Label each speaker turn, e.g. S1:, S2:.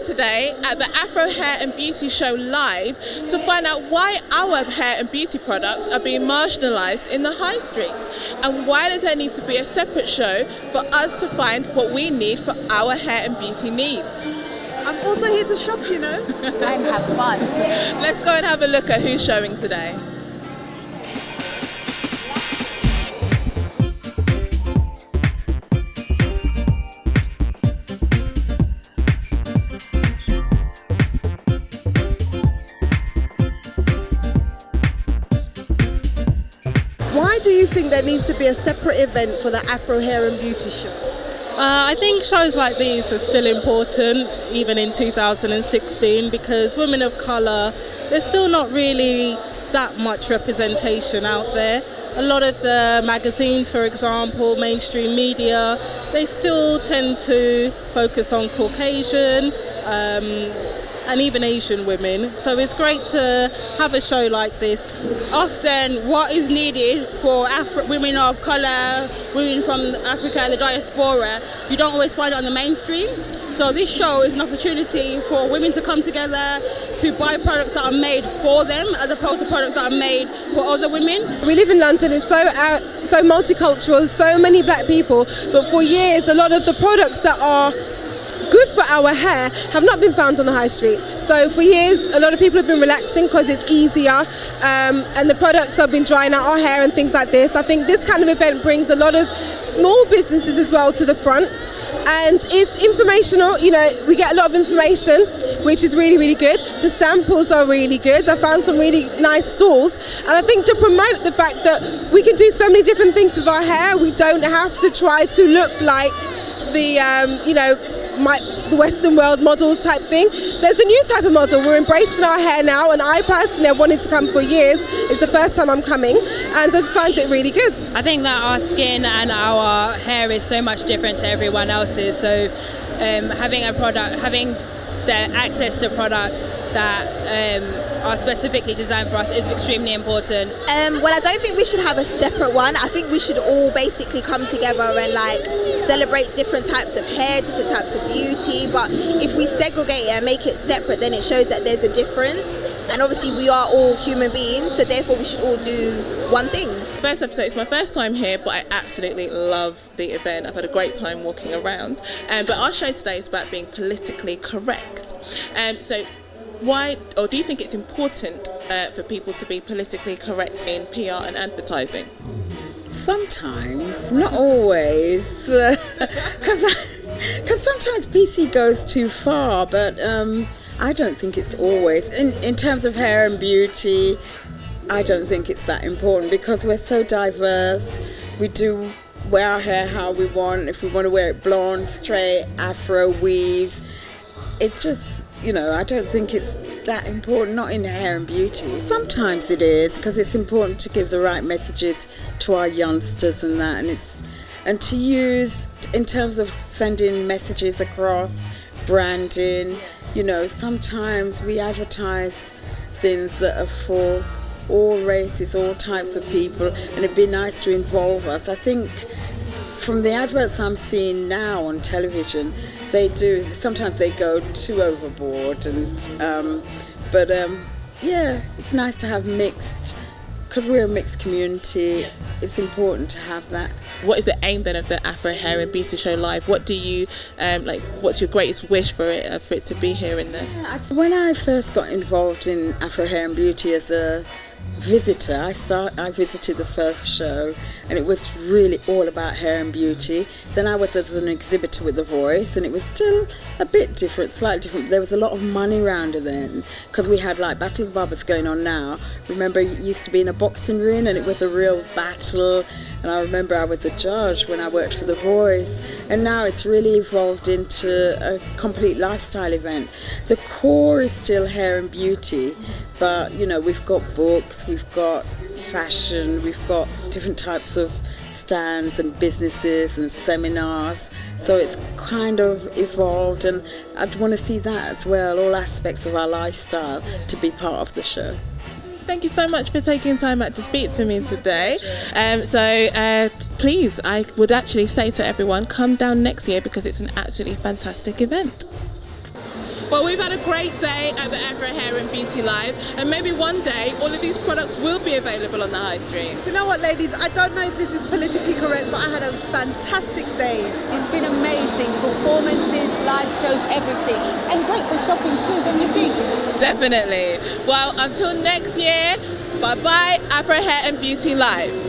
S1: today at the Afro Hair and Beauty Show live to find out why our hair and beauty products are being marginalised in the high street, and why does there need to be a separate show for us to find what we need for our hair and beauty needs.
S2: I'm also here to shop, you know.
S3: And have fun.
S1: Let's go and have a look at who's showing today.
S2: Why do you think there needs to be a separate event for the Afro Hair and Beauty Show?
S4: I think shows like these are still important, even in 2016, because women of colour, there's still not really that much representation out there. A lot of the magazines, for example, mainstream media, they still tend to focus on Caucasian and even Asian women. So it's great to have a show like this.
S5: Often what is needed for women of colour, women from Africa, the diaspora, you don't always find it on the mainstream. So this show is an opportunity for women to come together to buy products that are made for them as opposed to products that are made for other women.
S2: We live in London, it's so multicultural, so many black people, but for years a lot of the products that are good for our hair have not been found on the high street. So for years a lot of people have been relaxing because it's easier, and the products have been drying out our hair and things like this. I think this kind of event brings a lot of small businesses as well to the front, and it's informational. You know, we get a lot of information, which is really, really good. The samples are really good. I found some really nice stalls, and I think to promote the fact that we can do so many different things with our hair, we don't have to try to look like the the Western world models type thing. There's a new type of model. We're embracing our hair now, and I personally have wanted to come for years. It's the first time I'm coming, and I just find it really good.
S3: I think that our skin and our hair is so much different to everyone else's, so having the access to products that are specifically designed for us is extremely important.
S6: Well, I don't think we should have a separate one. I think we should all basically come together and like celebrate different types of hair, different types of beauty. But if we segregate it and make it separate, then it shows that there's a difference. And obviously we are all human beings, so therefore we should all do one thing.
S1: First episode, it's my first time here, but I absolutely love the event. I've had a great time walking around. But our show today is about being politically correct. So why, or do you think it's important for people to be politically correct in PR and advertising?
S7: Sometimes, not always, because sometimes PC goes too far, but I don't think it's always. In terms of hair and beauty, I don't think it's that important because we're so diverse. We do wear our hair how we want. If we want to wear it blonde, straight, afro, weaves, it's just, I don't think it's that important, not in hair and beauty. Sometimes it is, because it's important to give the right messages to our youngsters and that, and to use in terms of sending messages across, branding. Sometimes we advertise things that are for all races, all types of people, and it'd be nice to involve us. I think from the adverts I'm seeing now on television, sometimes they go too overboard, but it's nice to have mixed, because we're a mixed community. It's important to have that.
S1: What is the aim then of the Afro Hair and Beauty Show Live? What do you what's your greatest wish for it to be here in there?
S7: When I first got involved in Afro Hair and Beauty as a visitor, I visited the first show, and it was really all about hair and beauty. Then I was as an exhibitor with The Voice, and it was still a bit different, slightly different. There was a lot of money around it then, because we had like Battle of the Barbers going on now. Remember, it used to be in a boxing ring, and it was a real battle. And I remember I was a judge when I worked for The Voice, and now it's really evolved into a complete lifestyle event. The core is still hair and beauty, but we've got books, we've got fashion, we've got different types of stands and businesses and seminars, so it's kind of evolved, and I'd want to see that as well, all aspects of our lifestyle to be part of the show.
S1: Thank you so much for taking time out to speak to me today. Please, I would actually say to everyone, come down next year because it's an absolutely fantastic event. Well, we've had a great day at the Afro Hair and Beauty Live, and maybe one day all of these products will be available on the high street.
S8: You know what, ladies? I don't know if this is politically correct, but I had a fantastic day.
S9: It's been amazing. Performances, live shows, everything. And great for shopping too, don't you think?
S1: Definitely. Well, until next year, bye-bye, Afro Hair and Beauty Live.